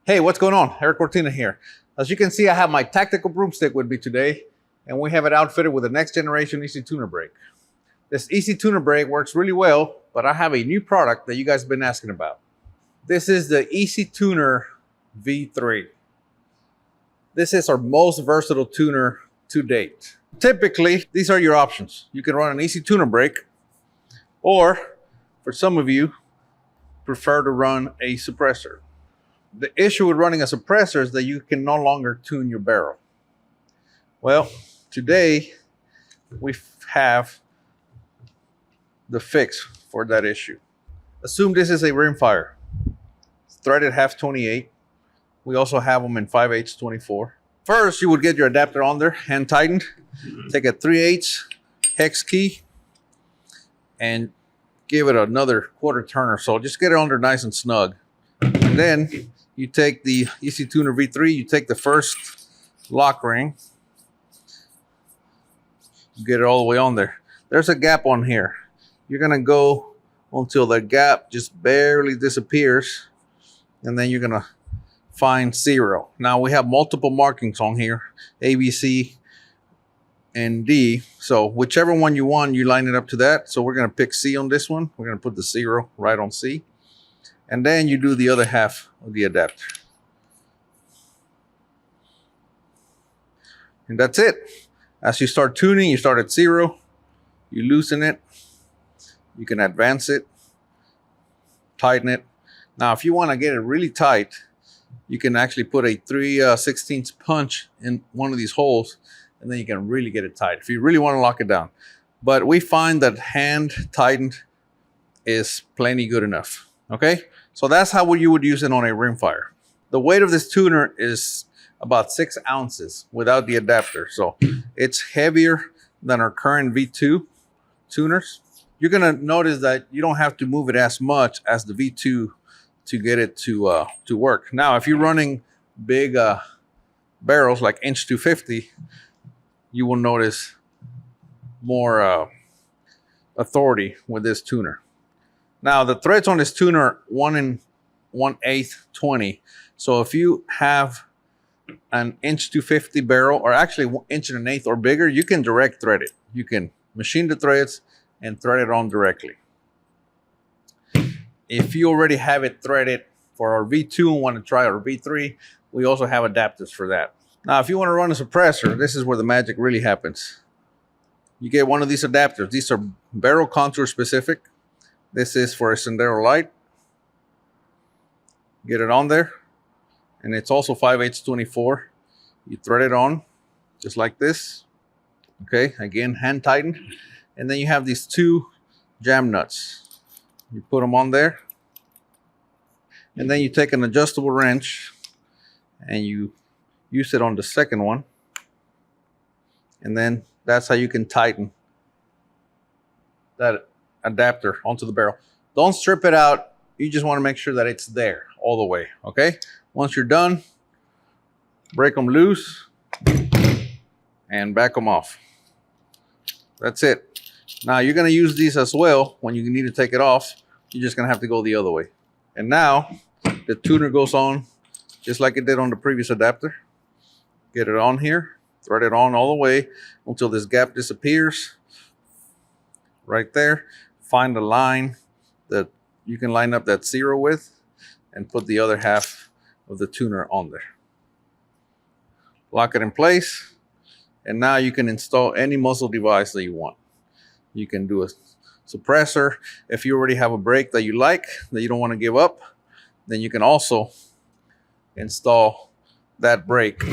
Hey, what's going on? Erik Cortina here. As you can see, I have my tactical broomstick with me today, and we have it outfitted with the next generation EC Tuner brake. This EC Tuner brake works really well, but I have a new product that you guys have been asking about. This is the EC Tuner V3. This is our most versatile tuner to date. Typically, these are your options. You can run an EC Tuner brake, or for some of you, prefer to run a suppressor. The issue with running a suppressor is that you can no longer tune your barrel. Well, today we have the fix for that issue. Assume this is a Rimfire. It's threaded half 28. We also have them in 5/8 24. First, you would get your adapter on there, hand tightened. Take a 3/8 hex key and give it another quarter turn or so. Just get it under nice and snug. And then you take the EC Tuner V3, you take the first lock ring, you get it all the way on there. There's a gap on here. You're gonna go until the gap just barely disappears, and then you're gonna find 0. Now we have multiple markings on here, A, B, C, and D. So whichever one you want, you line it up to that. So we're gonna pick C on this one. We're gonna put the 0 right on C. And then you do the other half of the adapter. And that's it. As you start tuning, you start at 0. You loosen it. You can advance it. Tighten it. Now, if you want to get it really tight, you can actually put a 3/16 punch in one of these holes, and then you can really get it tight if you really want to lock it down. But we find that hand tightened is plenty good enough. Okay, so that's how you would use it on a Rimfire. The weight of this tuner is about 6 ounces without the adapter. So it's heavier than our current V2 tuners. You're gonna notice that you don't have to move it as much as the V2 to get it to work. Now, if you're running big barrels like inch 250, you will notice more authority with this tuner. Now, the threads on this tuner are 1 1/8 20. So if you have an inch 250 barrel, or actually 1 1/8 or bigger, you can direct thread it. You can machine the threads and thread it on directly. If you already have it threaded for our V2 and want to try our V3, we also have adapters for that. Now, if you want to run a suppressor, this is where the magic really happens. You get one of these adapters. These are barrel contour specific. This is for a Sendero light. Get it on there. And it's also 5/8 24. You thread it on just like this. Okay, again, hand tightened. And then you have these 2 jam nuts. You put them on there. And then you take an adjustable wrench and you use it on the second one. And then that's how you can tighten that adapter onto the barrel. Don't strip it out. You just want to make sure that it's there all the way. Okay, once you're done, break them loose and back them off. That's it. Now you're going to use these as well when you need to take it off. You're just going to have to go the other way. And now the tuner goes on just like it did on the previous adapter. Get it on here, thread it on all the way until this gap disappears. Right there. Find a line that you can line up that 0 with and put the other half of the tuner on there. Lock it in place, and now you can install any muzzle device that you want. You can do a suppressor. If you already have a brake that you like, that you don't want to give up, then you can also install that brake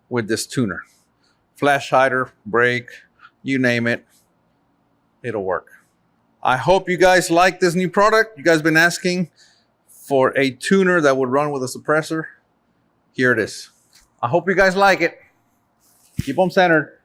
with this tuner. Flash hider, brake, you name it, it'll work. I hope you guys like this new product. You guys been asking for a tuner that would run with a suppressor. Here it is. I hope you guys like it. Keep them centered.